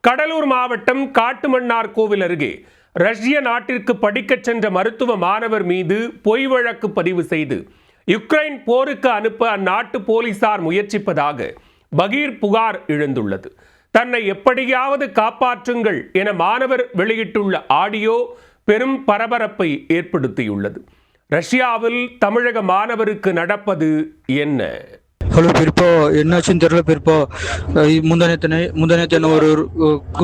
கடலூர் மாவட்டம் காட்டுமன்னார்கோவில் அருகே ரஷ்ய நாட்டிற்கு படிக்கச் சென்ற மருத்துவ மாணவர் மீது பொய் வழக்கு பதிவு செய்து யுக்ரைன் போருக்கு அனுப்ப அந்நாட்டு போலீசார் முயற்சிப்பதாக பகீர் புகார் எழுந்துள்ளது. தன்னை எப்படியாவது காப்பாற்றுங்கள் என மாணவர் வெளியிட்டுள்ள ஆடியோ பெரும் பரபரப்பை ஏற்படுத்தியுள்ளது. ரஷ்யாவில் தமிழக மாணவருக்கு நடப்பது என்ன? ஹலோ பெரியப்பா, என்னாச்சுன்னு தெரியல பெரியப்பா. முந்தானேத்து ஒரு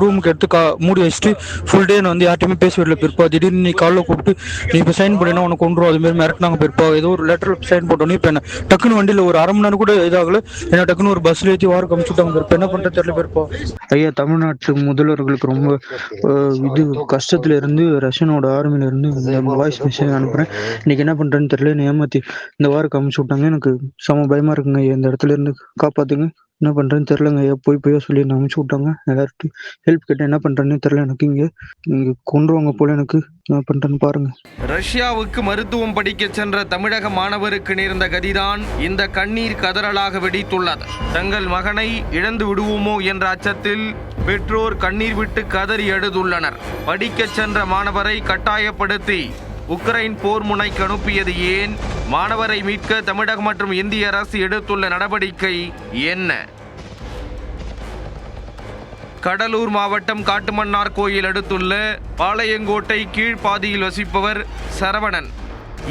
ரூமுக்கு எடுத்து மூடி வச்சுட்டு ஃபுல் டே நான் யார்ட்டையுமே பேச விடல பெரியப்பா. திடீர்னு நீ காலைல கூப்பிட்டு நீ இப்போ சைன் பண்ணினா உனக்கு கொண்டுரும் அதுமாரி மிரட்டினாங்க பெரியப்பா. ஏதோ ஒரு லெட்டர் சைன் போட்டோன்னே இப்போ என்ன டக்குன்னு வண்டியில் ஒரு அரை மணி நேரம் கூட இதாகல, என்ன டக்குன்னு ஒரு பஸ்ல ஏற்றி வாரம் கமிச்சுட்டாங்க பெரியப்பா. என்ன பண்ணுறது தெரியல பெரியப்பா. ஐயா, தமிழ்நாட்டு முதல்வர்களுக்கு ரொம்ப இது கஷ்டத்துல இருந்து ரஷ்யனோட ஆர்மியில இருந்து இந்த வாய்ஸ் மெசேஜ் அனுப்புறேன். இன்னைக்கு என்ன பண்றேன்னு தெரியல, என்னை ஏமாத்தி இந்த வாரம் கமிச்சு விட்டாங்க. எனக்கு செம பயமா இருக்குங்க. இந்த இடத்துல இருந்து காப்பாத்துங்க. என்ன பண்றேன்னு தெரியலங்க. போய் சொல்லி என்ன அனுப்பிச்சு விட்டாங்க. எல்லாருக்கும் ஹெல்ப் கேட்டேன், என்ன பண்றேன்னு தெரியல. எனக்கு இங்க கொண்டுருவாங்க போல. எனக்கு என்ன பண்றேன்னு பாருங்க. ரஷ்யாவுக்கு மருத்துவம் படிக்க சென்ற தமிழக மாணவருக்கு நேர்ந்த கதிதான் இந்த கண்ணீர் கதறலாக வெடித்துள்ளது. தங்கள் மகனை இழந்து விடுவோமோ என்ற அச்சத்தில் பெற்றோர் கண்ணீர் விட்டு கதறி எழுதுள்ளனர். படிக்க சென்ற மாணவரை கட்டாயப்படுத்தி உக்ரைன் போர் முனைக்கு அனுப்பியது ஏன்? மாணவரை மீட்க தமிழகம் மற்றும் இந்திய அரசு எடுத்துள்ள நடவடிக்கை என்ன? கடலூர் மாவட்டம் காட்டுமன்னார்கோயில் அடுத்துள்ள பாளையங்கோட்டை கீழ்பாதியில் வசிப்பவர் சரவணன்.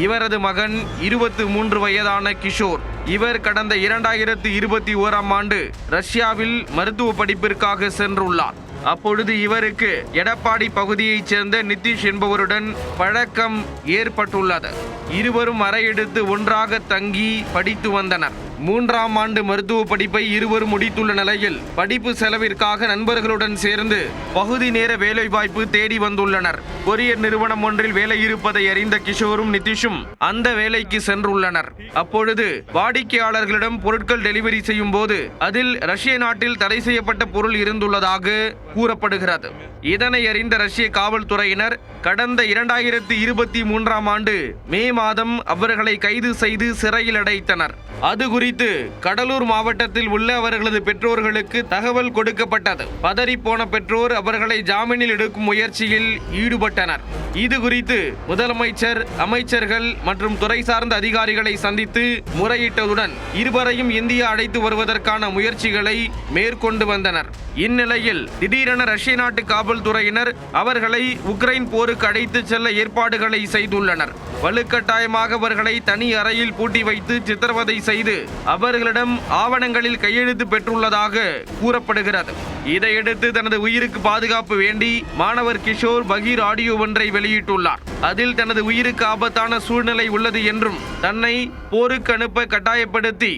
இவரது மகன் 23 வயதான கிஷோர். இவர் கடந்த 2021ஆம் ஆண்டு ரஷ்யாவில் மருத்துவ படிப்பிற்காக சென்றுள்ளார். அப்பொழுது இவருக்கு எடப்பாடி பகுதியைச் சேர்ந்த நிதிஷ் என்பவருடன் பழக்கம் ஏற்பட்டுள்ளது. இருவரும் அறையெடுத்து ஒன்றாக தங்கி படித்து வந்தனர். 3ஆம் ஆண்டு மருத்துவ படிப்பை இருவரும் முடித்துள்ள நிலையில் படிப்பு செலவிற்காக நண்பர்களுடன் சேர்ந்து பகுதி நேர வேலைவாய்ப்பு தேடி வந்துள்ளனர். கொரியர் நிறுவனம் ஒன்றில் வேலை இருப்பதை அறிந்த கிஷோரும் நிதிஷும் அந்த வேலைக்கு சென்றுள்ளனர். அப்பொழுது வாடிக்கையாளர்களிடம் பொருட்கள் டெலிவரி செய்யும் போது அதில் ரஷ்ய நாட்டில் தடை செய்யப்பட்ட பொருள் இருந்துள்ளதாக கூறப்படுகிறது. இதனை அறிந்த ரஷ்ய காவல்துறையினர் கடந்த 2023ஆம் ஆண்டு மே மாதம் அவர்களை கைது செய்து சிறையில் அடைத்தனர். அது குறித்து கடலூர் மாவட்டத்தில் உள்ள அவர்களது பெற்றோர்களுக்கு தகவல் கொடுக்கப்பட்டது. பதறிப்போன பெற்றோர் அவர்களை ஜாமீனில் எடுக்கும் முயற்சியில் ஈடுபட்டனர். இது குறித்து முதலமைச்சர், அமைச்சர்கள் மற்றும் துறை சார்ந்த அதிகாரிகளை சந்தித்து முறையிட்டதுடன் இருவரையும் இந்தியா அழைத்து வருவதற்கான முயற்சிகளை மேற்கொண்டு வந்தனர். இந்நிலையில் திடீரென ரஷ்ய நாட்டு காவல்துறையினர் அவர்களை உக்ரைன் போருக்கு அழைத்து செல்ல ஏற்பாடுகளை செய்துள்ளனர். வலுக்கட்டாயமாக அவர்களை தனி அறையில் பூட்டி வைத்து சித்திரவதை செய்து அவர்களிடம் ஆவணங்களில் கையெழுத்து பெற்றுள்ளதாக கூறப்படுகிறது. இதையடுத்து தனது உயிருக்கு பாதுகாப்பு வேண்டி மாணவர் கிஷோர் பகீர் ஆடியோ ஒன்றை வெளியிட்டுள்ளார். அதில் தனது உயிருக்கு ஆபத்தான சூழ்நிலை உள்ளது என்றும் தன்னை போருக்கு அனுப்ப கட்டாயப்படுத்தி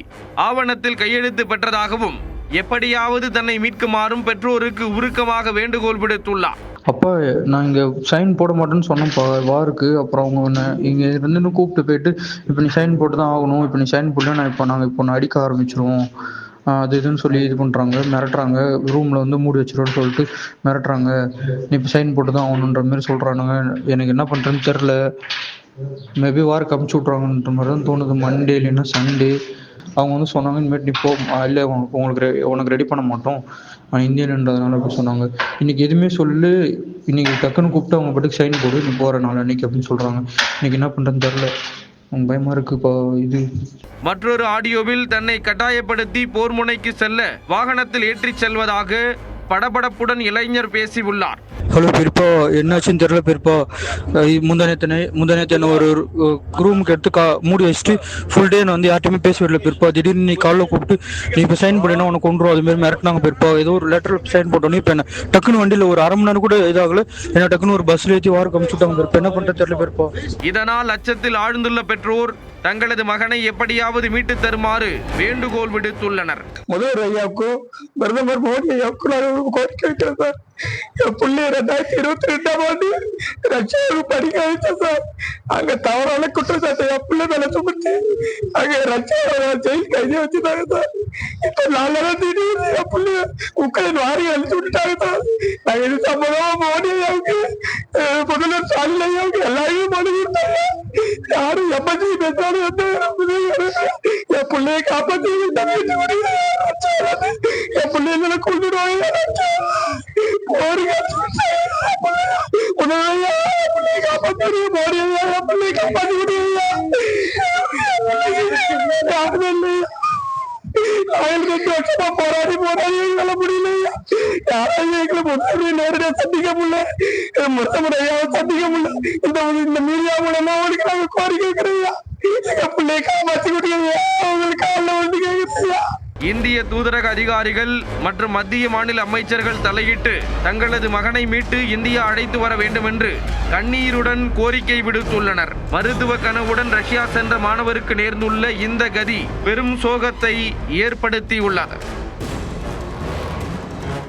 ஆவணத்தில் கையெழுத்து பெற்றதாகவும் எப்படியாவது தன்னை மீட்குமாறும் பெற்றோருக்கு உருக்கமாக வேண்டுகோள் விடுத்துள்ளார். அப்பா, நான் இங்கே சைன் போட மாட்டேன்னு சொன்னேன்ப்பா வாருக்கு. அப்புறம் அவங்க இங்கே இருந்து கூப்பிட்டு போயிட்டு இப்போ நீ சைன் போட்டு தான் ஆகணும், இப்போ நீ சைன் போடல நாங்கள் இப்போ அடிக்க ஆரம்பிச்சிருவோம் அது இதுன்னு சொல்லி இது பண்ணுறாங்க, மிரட்டுறாங்க. ரூமில் வந்து மூடி வச்சிருவோன்னு சொல்லிட்டு மிரட்டுறாங்க. நீ இப்போ சைன் போட்டு தான் ஆகணுன்ற மாதிரி சொல்கிறானுங்க. எனக்கு என்ன பண்ணுறேன்னு தெரில. மேபி வாருக்கு அமுச்சு விட்றாங்கன்ற மாதிரி தான் தோணுது. மண்டே இல்லைன்னா சண்டே. அவங்க வந்து சொன்னாங்க, இனிமேட்டு நீ போ, இல்லை உனக்கு ரெடி பண்ண மாட்டோம், இந்தியன்ன்றதுனால அப்படி சொன்னாங்க. இன்னைக்கு எதுவுமே சொல்லு, இன்னைக்கு டக்குன்னு கூப்பிட்டு அவங்க பாட்டுக்கு சைன் போடு, நீ போகிற நாள் அன்னைக்கு அப்படின்னு சொல்கிறாங்க. இன்னைக்கு என்ன பண்ணுறதுன்னு தெரில, பயமா இருக்குப்பா. இது மற்றொரு ஆடியோவில் தன்னை கட்டாயப்படுத்தி போர் முனைக்கு செல்ல வாகனத்தில் ஏற்றிச் செல்வதாக படபடப்புடன் இளைஞர் பேசியுள்ளார். ஹலோ பெரியப்பா, என்னாச்சுன்னு தெரியல பெரியப்பா. முந்தானேத்து ஒரு ரூமுக்கு எடுத்து மூடி வச்சுட்டு ஃபுல் டே நான் யார்ட்டையுமே பேச விடல பெரியப்பா. திடீர்னு நீ காலைல கூப்பிட்டு நீ இப்போ சைன் பண்ணினா உனக்கு கொண்டுரும் அதுமாரி மிரட்டினாங்க பெரியப்பா. ஏதோ ஒரு லெட்டர் சைன் போட்டோன்னே இப்போ என்ன டக்குன்னு வண்டியில் ஒரு அரை மணி நேரம் கூட இதாகல, என்ன டக்குன்னு ஒரு பஸ்ல ஏற்றி வாரம் கமிச்சுட்டாங்க பெரியப்பா. என்ன பண்ணுறது தெரியல பெரியப்பா. இதனால் அச்சத்தில் ஆழ்ந்துள்ள பெற்றோர் தங்களது மகனை எப்படியாவது மீட்டு தருமாறு வேண்டுகோள் விடுத்துள்ளனர். முதல்வர் ஐயாவுக்கும் பிரதமர் மோடி ஐயாவுக்கும் நான் கோரிக்கை வைக்கிறேன் சார். என் பிள்ளை 2022ஆம் ஆண்டு ரஷ்யாவுக்கு படிக்க வச்சேன் சார். அங்க தவறான குற்றச்சாட்டை என் பிள்ளை மேல சுமத்தி அங்க ரஷ்யாவோட ஜெயில் கைதி வச்சுட்டாங்க சார். இப்ப 4 நாள் திடீர்னு என் பிள்ளைய உக்ரைன் வாரி அழிச்சு விட்டுட்டாங்க சார். நாங்க இது சம்பளமா மோடி ஐயாவுக்கு, முதல்வர் ஸ்டாலின் ஐயாவுக்கு எல்லாரையும் மனு கொடுத்தாங்க. யாரும் எமர்ஜென்சி பேசாலும் என் பிள்ளைய காப்பாற்றி என் பிள்ளைங்களை கொண்டுடுவாங்க. 2 வருஷமா போராடி எங்களால முடியலையா. யாராவது எங்களை முன்னாடி நேரடியா சந்திக்க முடியல, முறையாக சந்திக்க முடியல. இந்த மீடியா மூலமா அவங்களுக்கு நாங்க கோரிக்கை வைக்கிறோம்யா. எங்க பிள்ளைய காப்பாற்றி கொடுக்கலையா, அவங்களுக்கு காலில் வந்து கேட்கலையா. இந்திய தூதரக அதிகாரிகள் மற்றும் மத்திய மாநில அமைச்சர்கள் தலையிட்டு தங்களது மகனை மீட்டு இந்தியா அழைத்து வர வேண்டும் என்று கண்ணீருடன் கோரிக்கை விடுத்துள்ளனர். மருத்துவ கனவுடன் ரஷ்யா சென்ற மாணவருக்கு நேர்ந்துள்ள இந்த கதி பெரும் சோகத்தை ஏற்படுத்தியுள்ளது.